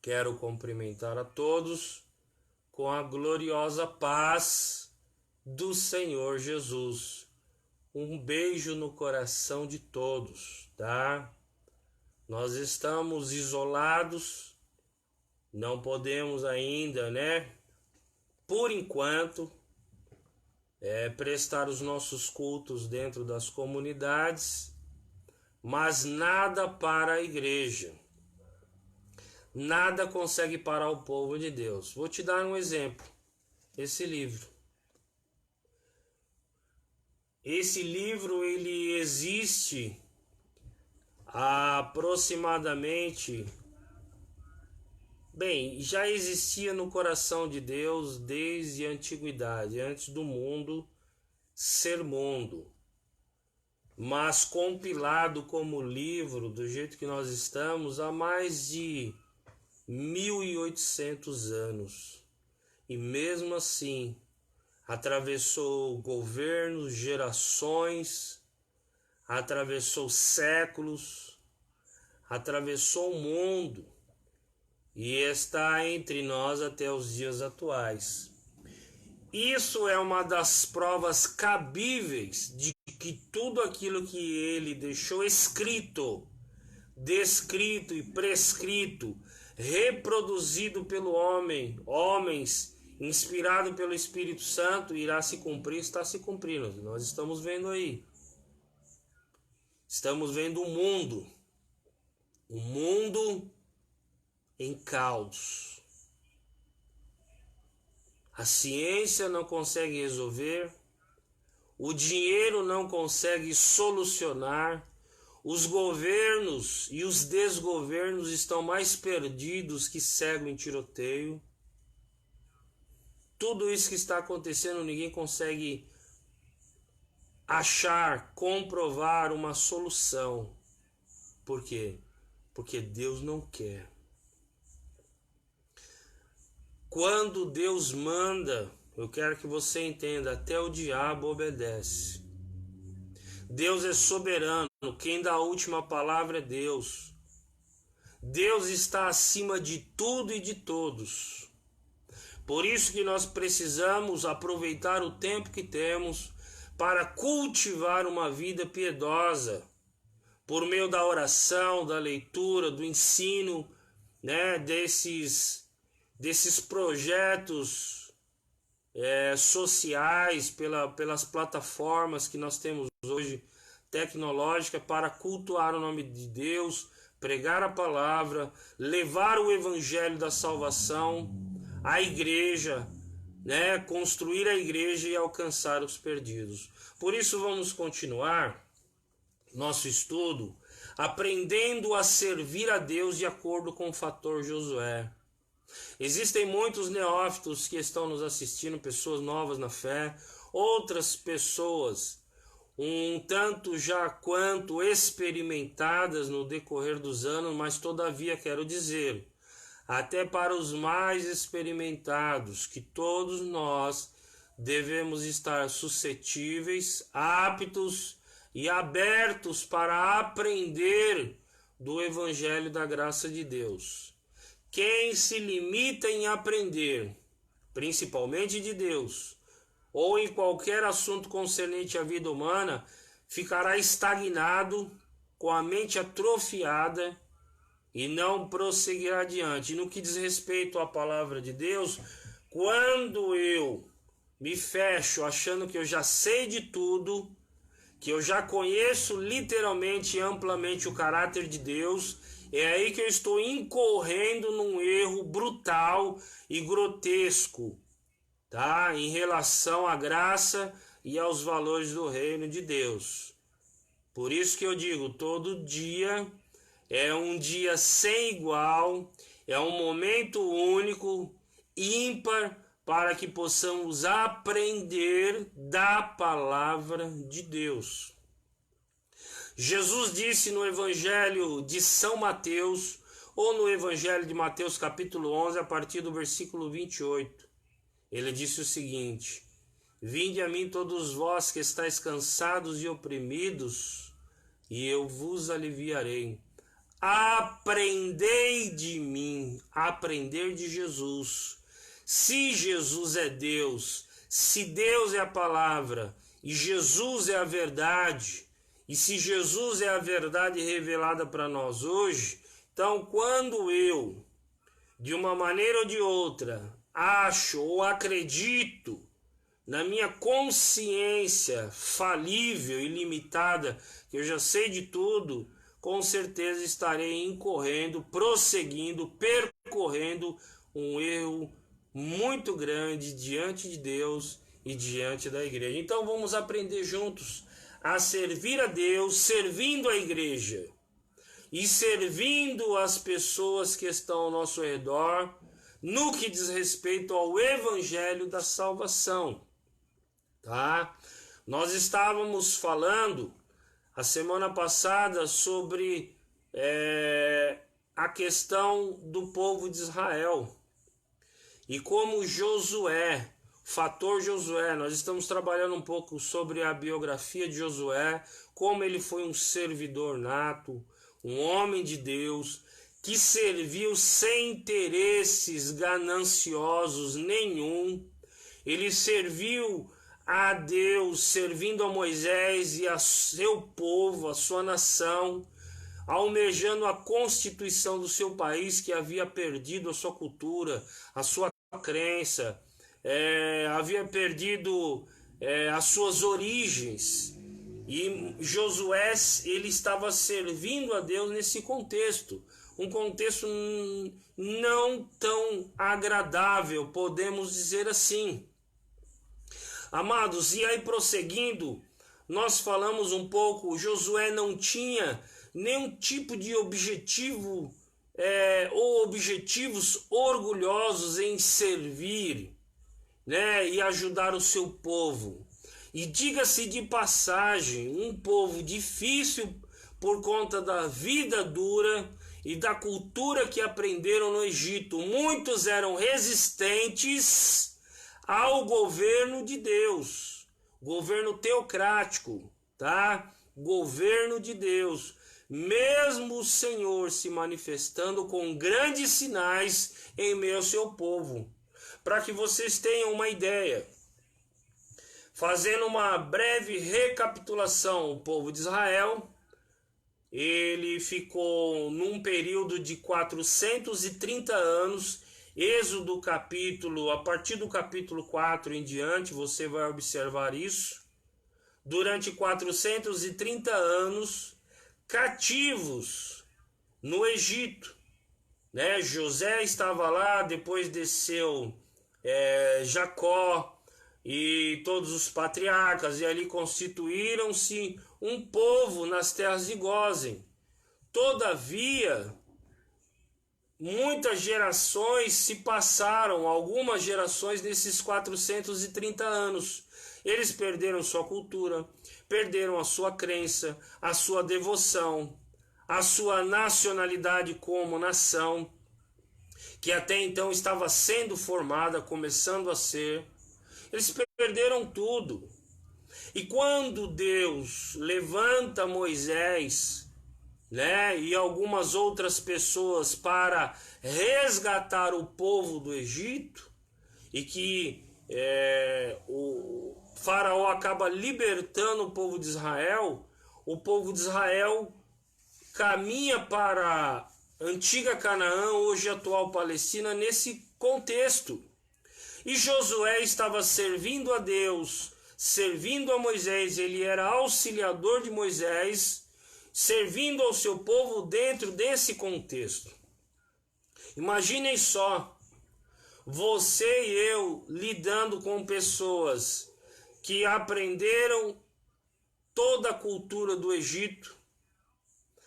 Quero cumprimentar a todos com a gloriosa paz do Senhor Jesus. Um beijo no coração de todos, tá? Nós estamos isolados, não podemos ainda, por enquanto, prestar os nossos cultos dentro das comunidades, mas nada para a igreja. Nada consegue parar o povo de Deus. Vou te dar um exemplo. Esse livro. Esse livro ele existe há aproximadamente... já existia no coração de Deus desde a antiguidade, antes do mundo ser mundo. Mas compilado como livro, do jeito que nós estamos, há mais de 1800 anos. E mesmo assim, atravessou governos, gerações, atravessou séculos, atravessou o mundo e está entre nós até os dias atuais. Isso é uma das provas cabíveis de que tudo aquilo que ele deixou escrito, descrito e prescrito, reproduzido pelo homens, inspirado pelo Espírito Santo, irá se cumprir, está se cumprindo. Nós estamos vendo aí. Estamos vendo o mundo em caos. A ciência não consegue resolver, o dinheiro não consegue solucionar, os governos e os desgovernos estão mais perdidos que cego em tiroteio. Tudo isso que está acontecendo, ninguém consegue achar, comprovar uma solução. Por quê? Porque Deus não quer. Quando Deus manda, eu quero que você entenda, até o diabo obedece. Deus é soberano, quem dá a última palavra é Deus. Deus está acima de tudo e de todos. Por isso que nós precisamos aproveitar o tempo que temos para cultivar uma vida piedosa, por meio da oração, da leitura, do ensino, desses projetos sociais, pelas plataformas que nós temos hoje, tecnológicas, para cultuar o nome de Deus, pregar a palavra, levar o evangelho da salvação à igreja, construir a igreja e alcançar os perdidos. Por isso vamos continuar nosso estudo aprendendo a servir a Deus de acordo com o fator Josué. Existem muitos neófitos que estão nos assistindo, pessoas novas na fé, outras pessoas um tanto já quanto experimentadas no decorrer dos anos, mas todavia quero dizer, até para os mais experimentados, que todos nós devemos estar suscetíveis, aptos e abertos para aprender do Evangelho da graça de Deus. Quem se limita em aprender, principalmente de Deus, ou em qualquer assunto concernente à vida humana, ficará estagnado, com a mente atrofiada e não prosseguirá adiante. E no que diz respeito à palavra de Deus, quando eu me fecho achando que eu já sei de tudo, que eu já conheço literalmente e amplamente o caráter de Deus, é aí que eu estou incorrendo num erro brutal e grotesco, em relação à graça e aos valores do reino de Deus. Por isso que eu digo, todo dia é um dia sem igual, é um momento único, ímpar, para que possamos aprender da palavra de Deus. Jesus disse no Evangelho de São Mateus, ou no Evangelho de Mateus capítulo 11, a partir do versículo 28. Ele disse o seguinte: Vinde a mim todos vós que estáis cansados e oprimidos, e eu vos aliviarei. Aprendei de mim, aprender de Jesus. Se Jesus é Deus, se Deus é a palavra e Jesus é a verdade, e se Jesus é a verdade revelada para nós hoje, então quando eu, de uma maneira ou de outra, acho ou acredito na minha consciência falível e limitada, que eu já sei de tudo, com certeza estarei incorrendo, prosseguindo, percorrendo um erro muito grande diante de Deus e diante da igreja. Então vamos aprender juntos a servir a Deus, servindo a igreja e servindo as pessoas que estão ao nosso redor, no que diz respeito ao evangelho da salvação. Tá? Nós estávamos falando a semana passada sobre a questão do povo de Israel e como Josué, fator Josué, nós estamos trabalhando um pouco sobre a biografia de Josué, como ele foi um servidor nato, um homem de Deus, que serviu sem interesses gananciosos nenhum. Ele serviu a Deus, servindo a Moisés e a seu povo, a sua nação, almejando a constituição do seu país, que havia perdido a sua cultura, a sua crença, havia perdido as suas origens. E Josué, ele estava servindo a Deus nesse contexto, um contexto não tão agradável, podemos dizer assim. Amados, e aí prosseguindo, nós falamos um pouco, Josué não tinha nenhum tipo de objetivo ou objetivos orgulhosos em servir, né, e ajudar o seu povo. E diga-se de passagem, um povo difícil por conta da vida dura e da cultura que aprenderam no Egito. Muitos eram resistentes ao governo de Deus, governo teocrático, tá? Governo de Deus. Mesmo o Senhor se manifestando com grandes sinais em meio ao seu povo. Para que vocês tenham uma ideia, fazendo uma breve recapitulação, o povo de Israel, ele ficou num período de 430 anos, Êxodo capítulo, a partir do capítulo 4 em diante, você vai observar isso, durante 430 anos, cativos no Egito, né? José estava lá, depois desceu Jacó e todos os patriarcas, e ali constituíram-se um povo nas terras de Gósen. Todavia, muitas gerações se passaram, algumas gerações nesses 430 anos. Eles perderam sua cultura, perderam a sua crença, a sua devoção, a sua nacionalidade como nação, que até então estava sendo formada, começando a ser. Eles perderam tudo. E quando Deus levanta Moisés, né, e algumas outras pessoas para resgatar o povo do Egito, e que o faraó acaba libertando o povo de Israel caminha para a antiga Canaã, hoje atual Palestina, nesse contexto. E Josué estava servindo a Deus, servindo a Moisés, ele era auxiliador de Moisés, servindo ao seu povo dentro desse contexto. Imaginem só, você e eu lidando com pessoas que aprenderam toda a cultura do Egito,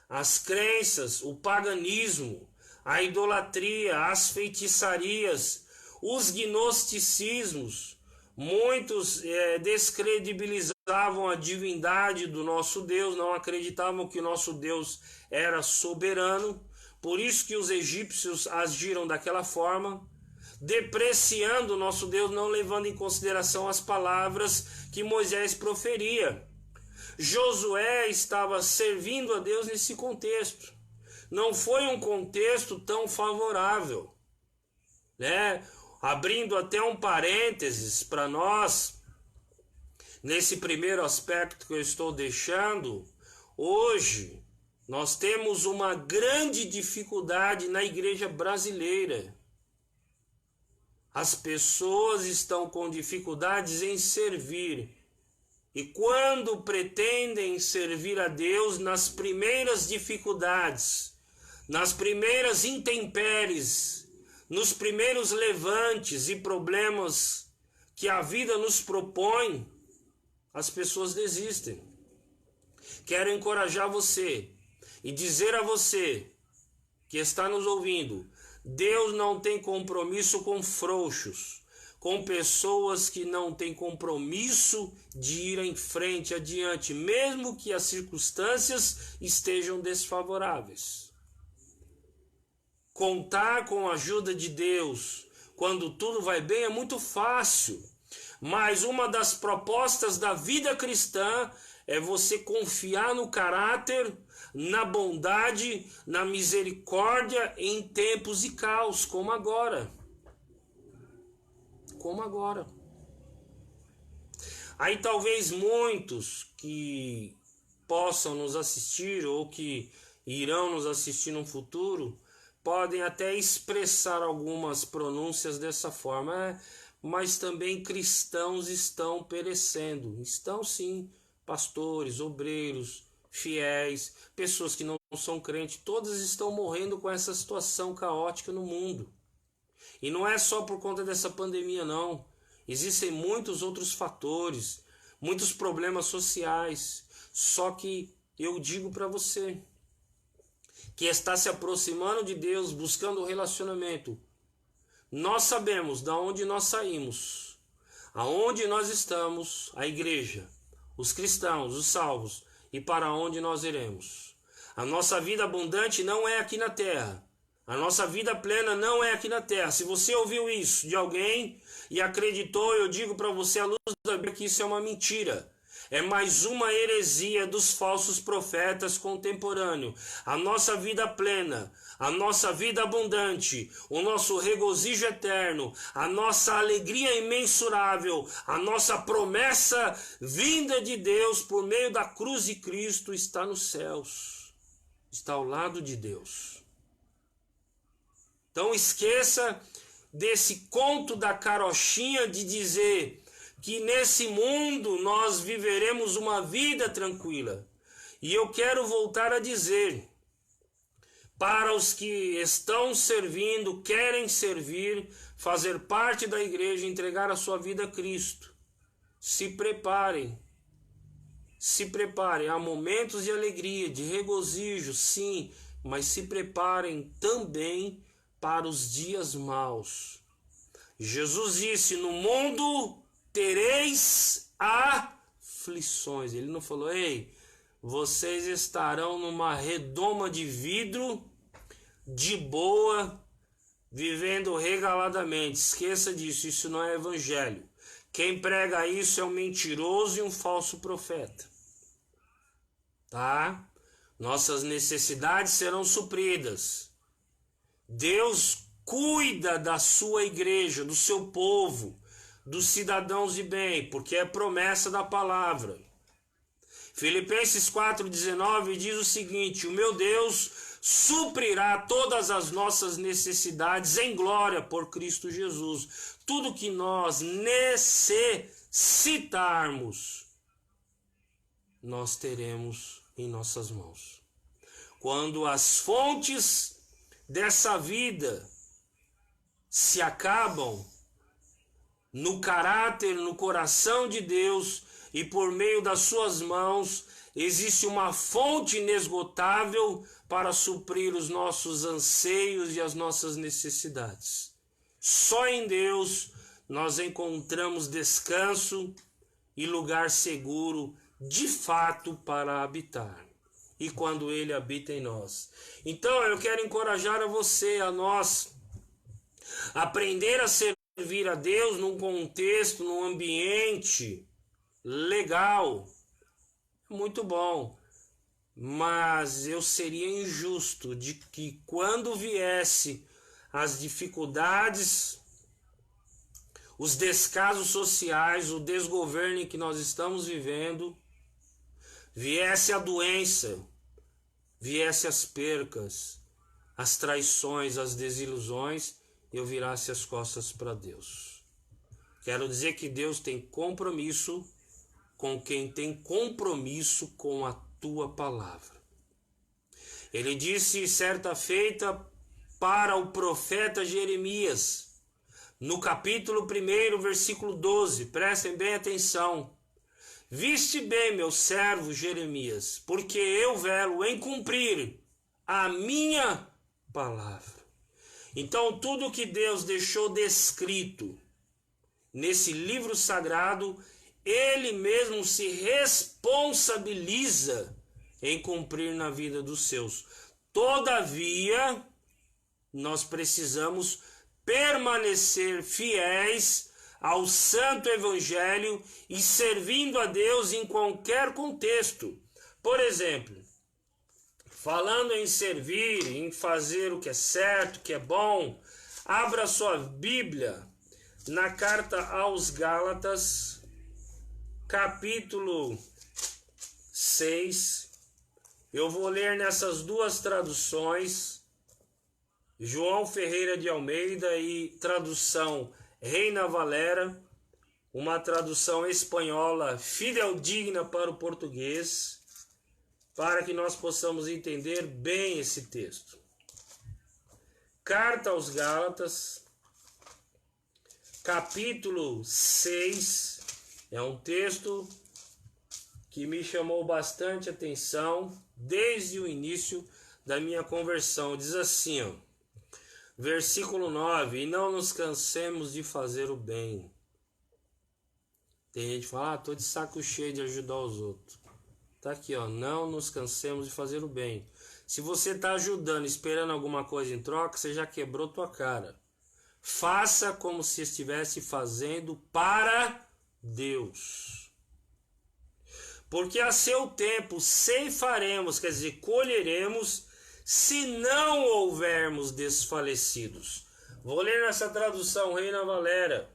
as crenças, o paganismo, a idolatria, as feitiçarias, os gnosticismos. Muitos descredibilizavam a divindade do nosso Deus, não acreditavam que o nosso Deus era soberano. Por isso que os egípcios agiram daquela forma, depreciando o nosso Deus, não levando em consideração as palavras que Moisés proferia. Josué estava servindo a Deus nesse contexto. não foi um contexto tão favorável, né? Abrindo até um parênteses para nós, nesse primeiro aspecto que eu estou deixando, hoje nós temos uma grande dificuldade na igreja brasileira. As pessoas estão com dificuldades em servir. E quando pretendem servir a Deus, nas primeiras dificuldades, nas primeiras intempéries, nos primeiros levantes e problemas que a vida nos propõe, as pessoas desistem. Quero encorajar você e dizer a você que está nos ouvindo: Deus não tem compromisso com frouxos, com pessoas que não têm compromisso de ir em frente, adiante, mesmo que as circunstâncias estejam desfavoráveis. Contar com a ajuda de Deus quando tudo vai bem é muito fácil, mas uma das propostas da vida cristã é você confiar no caráter, na bondade, na misericórdia em tempos de caos, como agora. Como agora. Aí talvez muitos que possam nos assistir ou que irão nos assistir no futuro podem até expressar algumas pronúncias dessa forma, mas também cristãos estão perecendo. Estão sim, pastores, obreiros, fiéis, pessoas que não são crentes, todas estão morrendo com essa situação caótica no mundo. E não é só por conta dessa pandemia, não. Existem muitos outros fatores, muitos problemas sociais. Só que eu digo para você que está se aproximando de Deus, buscando o relacionamento. Nós sabemos de onde nós saímos, aonde nós estamos, a igreja, os cristãos, os salvos, e para onde nós iremos. A nossa vida abundante não é aqui na terra. A nossa vida plena não é aqui na terra. Se você ouviu isso de alguém e acreditou, eu digo para você à luz da Bíblia que isso é uma mentira. É mais uma heresia dos falsos profetas contemporâneos. A nossa vida plena, a nossa vida abundante, o nosso regozijo eterno, a nossa alegria imensurável, a nossa promessa vinda de Deus por meio da cruz de Cristo está nos céus. Está ao lado de Deus. Então esqueça desse conto da carochinha de dizer que nesse mundo nós viveremos uma vida tranquila. E eu quero voltar a dizer, para os que estão servindo, querem servir, fazer parte da igreja, entregar a sua vida a Cristo, se preparem. Se preparem, há momentos de alegria, de regozijo, sim, mas se preparem também para os dias maus. Jesus disse: no mundo tereis aflições. Ele não falou: ei, vocês estarão numa redoma de vidro, de boa, vivendo regaladamente. Esqueça disso, isso não é evangelho. Quem prega isso é um mentiroso e um falso profeta. Tá? Nossas necessidades serão supridas. Deus cuida da sua igreja, do seu povo, dos cidadãos de bem, porque é promessa da palavra. Filipenses 4,19 diz o seguinte: o meu Deus suprirá todas as nossas necessidades em glória por Cristo Jesus. Tudo que nós necessitarmos, nós teremos em nossas mãos. Quando as fontes dessa vida se acabam, no caráter, no coração de Deus e por meio das suas mãos, existe uma fonte inesgotável para suprir os nossos anseios e as nossas necessidades. Só em Deus nós encontramos descanso e lugar seguro de fato para habitar. E quando Ele habita em nós. Então eu quero encorajar a você, a nós, aprender a servir a Deus num contexto, num ambiente legal. Muito bom. mas eu seria injusto de que quando viesse as dificuldades, os descasos sociais, o desgoverno em que nós estamos vivendo, viesse a doença, viesse as percas, as traições, as desilusões, eu virasse as costas para Deus. Quero dizer que Deus tem compromisso com quem tem compromisso com a tua palavra. Ele disse certa feita para o profeta Jeremias, no capítulo 1, versículo 12, prestem bem atenção. Viste bem, meu servo Jeremias, porque eu velo em cumprir a minha palavra. Então, tudo que Deus deixou descrito nesse livro sagrado, Ele mesmo se responsabiliza em cumprir na vida dos seus. Todavia, nós precisamos permanecer fiéis ao Santo Evangelho e servindo a Deus em qualquer contexto. Por exemplo, falando em servir, em fazer o que é certo, que é bom, abra sua Bíblia na carta aos Gálatas, capítulo 6. Eu vou ler nessas duas traduções, João Ferreira de Almeida e tradução Reina Valera, uma tradução espanhola fidedigna para o português, para que nós possamos entender bem esse texto. Carta aos Gálatas, capítulo 6, é um texto que me chamou bastante atenção desde o início da minha conversão. Diz assim, ó, versículo 9, e não nos cansemos de fazer o bem. Tem gente que fala, tô de saco cheio de ajudar os outros. Tá aqui, ó, não nos cansemos de fazer o bem. Se você tá ajudando, esperando alguma coisa em troca, você já quebrou tua cara. Faça como se estivesse fazendo para Deus. Porque a seu tempo ceifaremos, quer dizer, colheremos, se não houvermos desfalecidos. Vou ler nessa tradução, Reina Valera.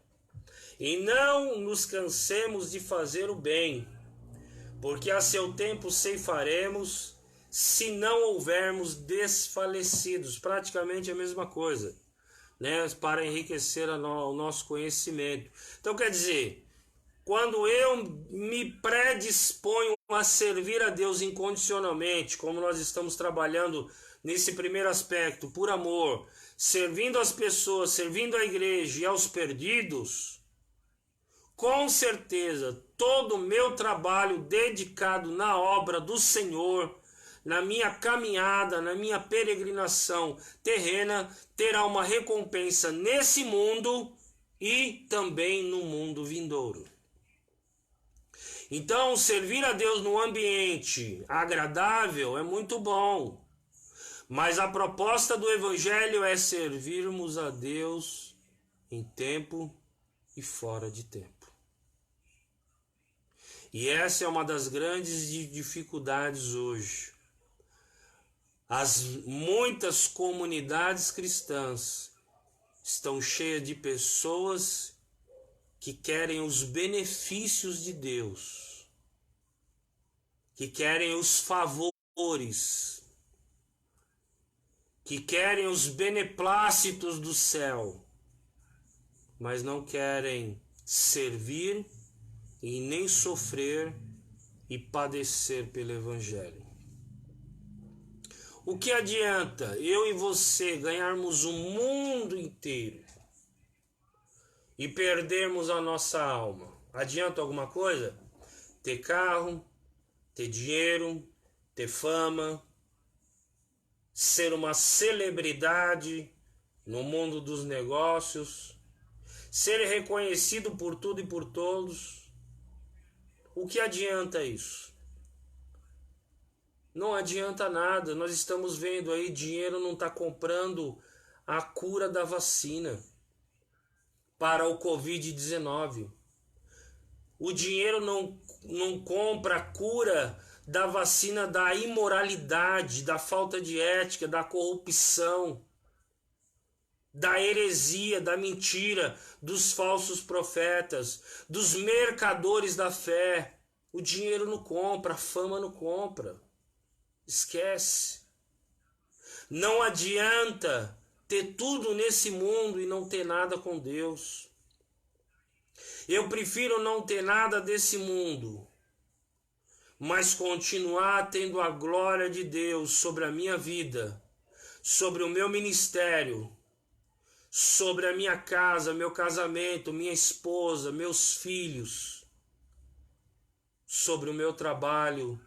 E não nos cansemos de fazer o bem, porque a seu tempo ceifaremos, se não houvermos desfalecidos. Praticamente a mesma coisa, né? Para enriquecer o nosso conhecimento. Então quer dizer, quando eu me predisponho a servir a Deus incondicionalmente, como nós estamos trabalhando nesse primeiro aspecto, por amor, servindo as pessoas, servindo a igreja e aos perdidos, com certeza todo o meu trabalho dedicado na obra do Senhor, na minha caminhada, na minha peregrinação terrena, terá uma recompensa nesse mundo e também no mundo vindouro. Então, servir a Deus num ambiente agradável é muito bom, mas a proposta do Evangelho é servirmos a Deus em tempo e fora de tempo. E essa é uma das grandes dificuldades hoje. As muitas comunidades cristãs estão cheias de pessoas que querem os benefícios de Deus, que querem os favores, que querem os beneplácitos do céu, mas não querem servir e nem sofrer e padecer pelo Evangelho. O que adianta eu e você ganharmos o mundo inteiro e perdermos a nossa alma? Adianta alguma coisa? Ter carro, ter dinheiro, ter fama, ser uma celebridade no mundo dos negócios, ser reconhecido por tudo e por todos. O que adianta isso? Não adianta nada. Nós estamos vendo aí, dinheiro não está comprando a cura da vacina para o Covid-19. O dinheiro não compra a cura da vacina da imoralidade, da falta de ética, da corrupção, da heresia, da mentira, dos falsos profetas, dos mercadores da fé. O dinheiro não compra, a fama não compra. Esquece. Não adianta ter tudo nesse mundo e não ter nada com Deus. Eu prefiro não ter nada desse mundo, mas continuar tendo a glória de Deus sobre a minha vida, sobre o meu ministério, sobre a minha casa, meu casamento, minha esposa, meus filhos, sobre o meu trabalho,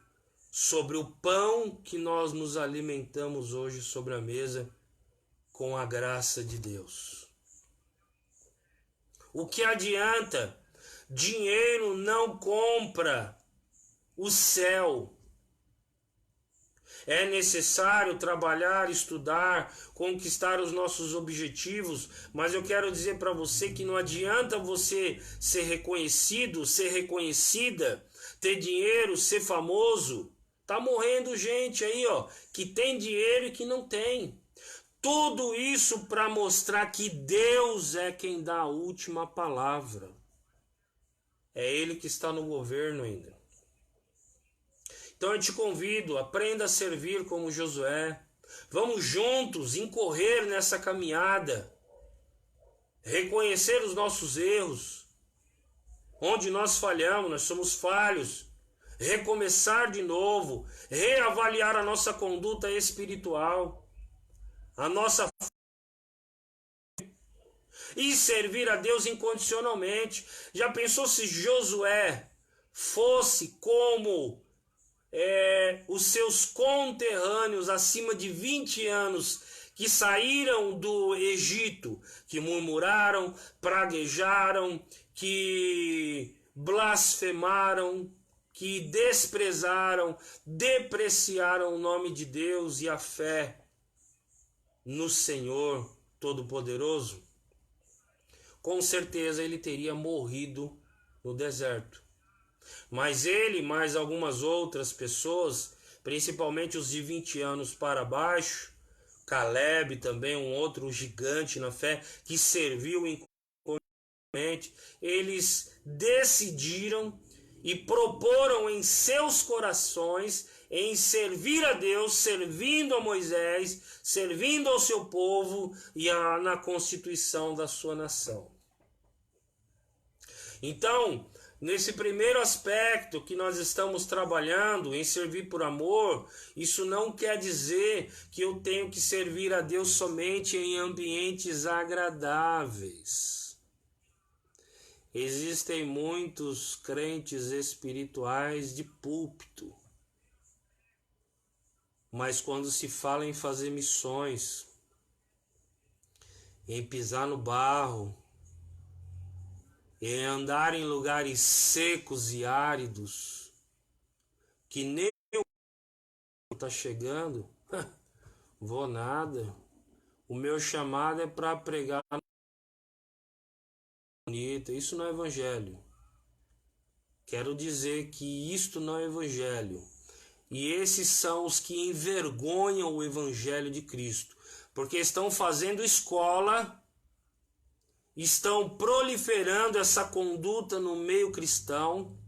sobre o pão que nós nos alimentamos hoje sobre a mesa, com a graça de Deus. O que adianta? Dinheiro não compra o céu. É necessário trabalhar, estudar, conquistar os nossos objetivos, mas eu quero dizer para você que não adianta você ser reconhecido, ser reconhecida, ter dinheiro, ser famoso. Tá morrendo gente aí, ó, que tem dinheiro e que não tem. Tudo isso para mostrar que Deus é quem dá a última palavra. É Ele que está no governo ainda. Então eu te convido, aprenda a servir como Josué. Vamos juntos incorrer nessa caminhada. Reconhecer os nossos erros. Onde nós falhamos, nós somos falhos. Recomeçar de novo. Reavaliar a nossa conduta espiritual. A nossa e servir a Deus incondicionalmente. Já pensou se Josué fosse como os seus conterrâneos acima de 20 anos que saíram do Egito, que murmuraram, praguejaram, que blasfemaram, que desprezaram, depreciaram o nome de Deus e a fé no Senhor Todo-Poderoso? Com certeza ele teria morrido no deserto. Mas ele, mais algumas outras pessoas, principalmente os de 20 anos para baixo, Caleb também, um outro gigante na fé, que serviu incondicionalmente, eles decidiram e proporam em seus corações em servir a Deus, servindo a Moisés, servindo ao seu povo e na constituição da sua nação. Então, nesse primeiro aspecto que nós estamos trabalhando, em servir por amor, isso não quer dizer que eu tenho que servir a Deus somente em ambientes agradáveis. Existem muitos crentes espirituais de púlpito, mas quando se fala em fazer missões, em pisar no barro, em andar em lugares secos e áridos, que nem o está chegando, vou nada. O meu chamado é para pregar bonita. Isso não é evangelho. Quero dizer que isto não é evangelho. E esses são os que envergonham o evangelho de Cristo, porque estão fazendo escola, estão proliferando essa conduta no meio cristão,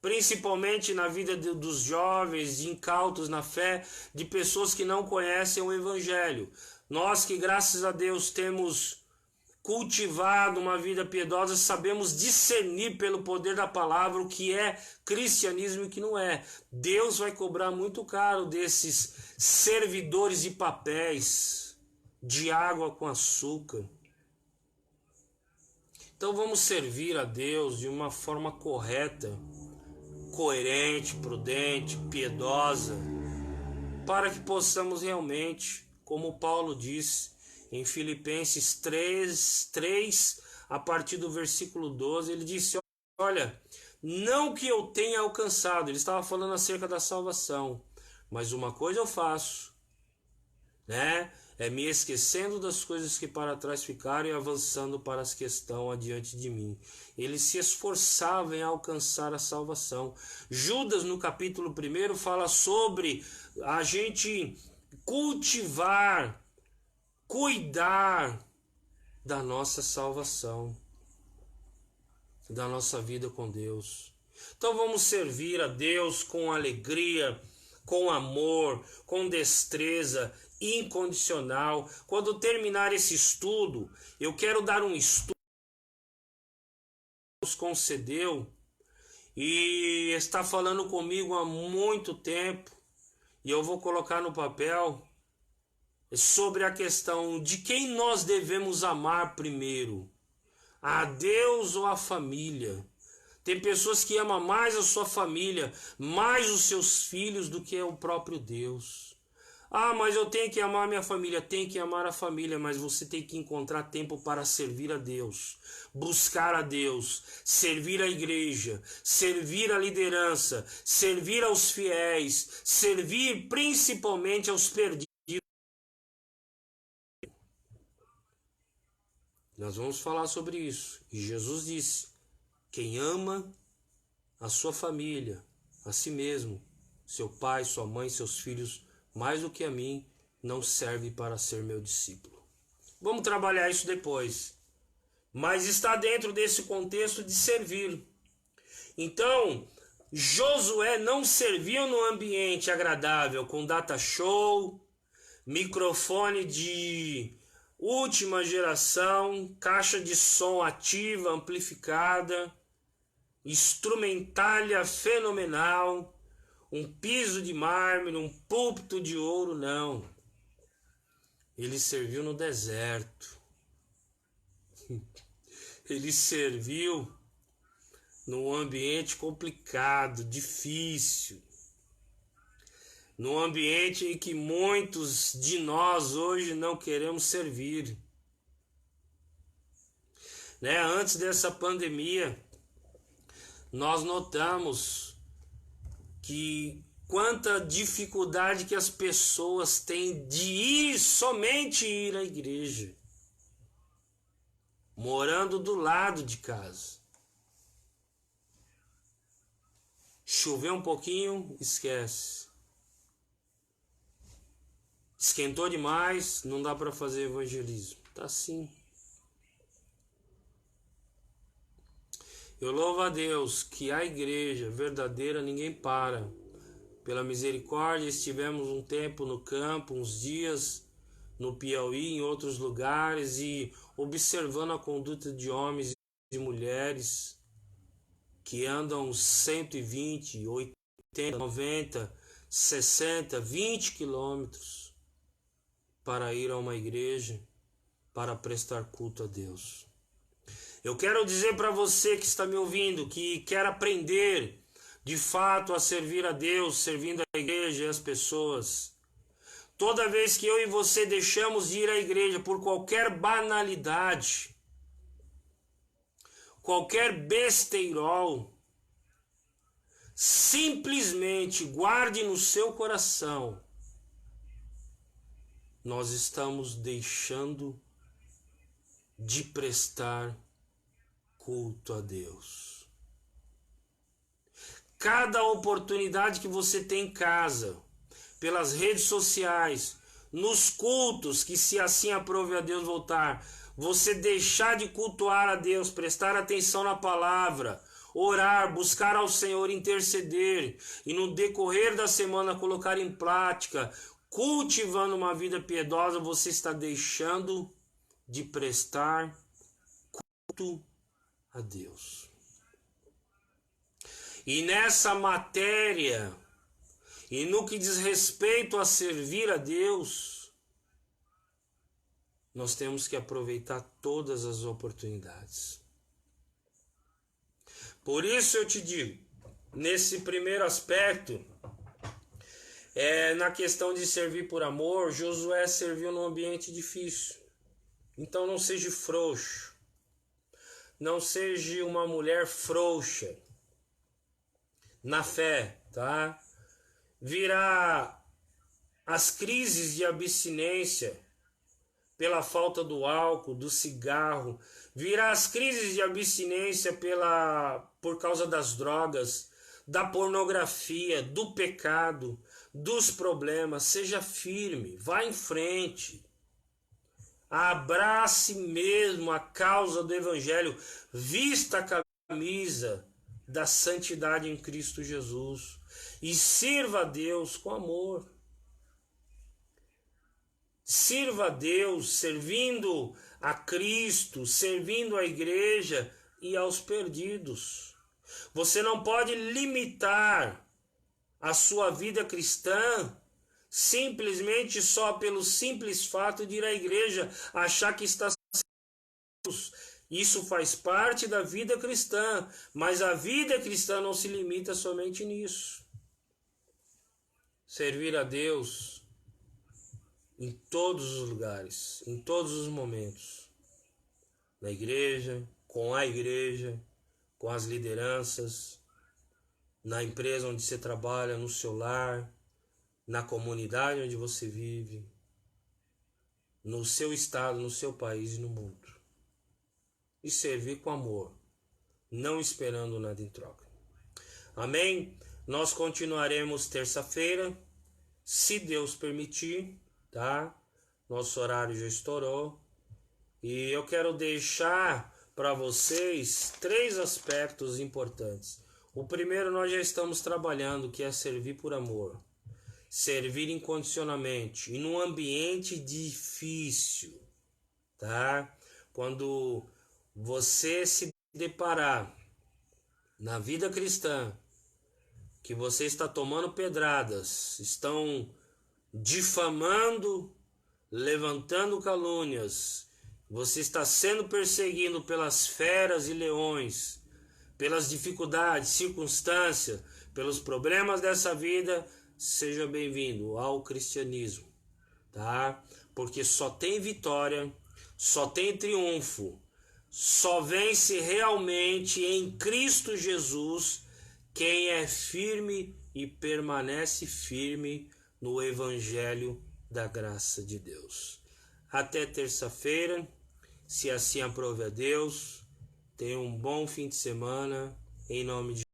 principalmente na vida dos jovens, de incautos na fé, de pessoas que não conhecem o evangelho. Nós que, graças a Deus, temos cultivado uma vida piedosa, sabemos discernir pelo poder da palavra o que é cristianismo e o que não é. Deus vai cobrar muito caro desses servidores de papéis, de água com açúcar. Então vamos servir a Deus de uma forma correta, coerente, prudente, piedosa, para que possamos realmente, como Paulo disse em Filipenses 3, a partir do versículo 12, ele disse, olha, não que eu tenha alcançado, ele estava falando acerca da salvação, mas uma coisa eu faço, né? é me esquecendo das coisas que para trás ficaram e avançando para as que estão adiante de mim. Ele se esforçava em alcançar a salvação. Judas, no capítulo 1, fala sobre a gente cultivar, cuidar da nossa salvação, da nossa vida com Deus. Então vamos servir a Deus com alegria, com amor, com destreza, incondicional. Quando terminar esse estudo, eu quero dar um estudo que Deus concedeu e está falando comigo há muito tempo, e eu vou colocar no papel sobre a questão de quem nós devemos amar primeiro, a Deus ou a família. Tem pessoas que amam mais a sua família, mais os seus filhos do que o próprio Deus. Ah, mas eu tenho que amar minha família. Tem que amar a família, mas você tem que encontrar tempo para servir a Deus, buscar a Deus, servir a igreja, servir a liderança, servir aos fiéis, servir principalmente aos perdidos. Nós vamos falar sobre isso. E Jesus disse: quem ama a sua família, a si mesmo, seu pai, sua mãe, seus filhos, mais do que a mim, não serve para ser meu discípulo. Vamos trabalhar isso depois. Mas está dentro desse contexto de servir. Então, Josué não serviu no ambiente agradável, com data show, microfone de última geração, caixa de som ativa, amplificada, instrumentália fenomenal, um piso de mármore, um púlpito de ouro, não. Ele serviu no deserto. Ele serviu num ambiente complicado, difícil. Num ambiente em que muitos de nós hoje não queremos servir. Né? Antes dessa pandemia, nós notamos que quanta dificuldade que as pessoas têm de somente ir à igreja, morando do lado de casa. Choveu um pouquinho, esquece. Esquentou demais, não dá para fazer evangelismo. Tá assim. Eu louvo a Deus que a igreja verdadeira ninguém para. Pela misericórdia, estivemos um tempo no campo, uns dias no Piauí, em outros lugares, e observando a conduta de homens e mulheres que andam 120, 80, 90, 60, 20 quilômetros para ir a uma igreja, para prestar culto a Deus. Eu quero dizer para você que está me ouvindo, que quer aprender de fato a servir a Deus, servindo a igreja e as pessoas. Toda vez que eu e você deixamos de ir à igreja por qualquer banalidade, qualquer besteirol, simplesmente guarde no seu coração, nós estamos deixando de prestar culto a Deus. Cada oportunidade que você tem em casa, pelas redes sociais, nos cultos, que se assim aprove a Deus voltar, você deixar de cultuar a Deus, prestar atenção na palavra, orar, buscar ao Senhor, interceder, e no decorrer da semana colocar em prática, cultivando uma vida piedosa, você está deixando de prestar culto a Deus. E nessa matéria, e no que diz respeito a servir a Deus, nós temos que aproveitar todas as oportunidades. Por isso eu te digo, nesse primeiro aspecto, na questão de servir por amor, Josué serviu num ambiente difícil. Então não seja frouxo. Não seja uma mulher frouxa na fé, tá? Virá as crises de abstinência pela falta do álcool, do cigarro, virá as crises de abstinência por causa das drogas, da pornografia, do pecado, dos problemas. Seja firme, vá em frente. Abrace mesmo a causa do Evangelho, vista a camisa da santidade em Cristo Jesus e sirva a Deus com amor. Sirva a Deus servindo a Cristo, servindo a igreja e aos perdidos. Você não pode limitar a sua vida cristã simplesmente só pelo simples fato de ir à igreja, achar que está isso faz parte da vida cristã, mas a vida cristã não se limita somente nisso. Servir a Deus em todos os lugares, em todos os momentos, na igreja, com as lideranças, na empresa onde você trabalha, no seu lar, na comunidade onde você vive, no seu estado, no seu país e no mundo. E servir com amor, não esperando nada em troca. Amém? Nós continuaremos terça-feira, se Deus permitir, tá? Nosso horário já estourou. E eu quero deixar para vocês 3 aspectos importantes. O primeiro nós já estamos trabalhando, que é servir por amor. Servir incondicionalmente e num ambiente difícil, tá? Quando você se deparar na vida cristã que você está tomando pedradas, estão difamando, levantando calúnias, você está sendo perseguido pelas feras e leões, pelas dificuldades, circunstâncias, pelos problemas dessa vida, seja bem-vindo ao cristianismo, tá? Porque só tem vitória, só tem triunfo, só vence realmente em Cristo Jesus quem é firme e permanece firme no Evangelho da graça de Deus. Até terça-feira, se assim aprove a Deus, tenha um bom fim de semana, em nome de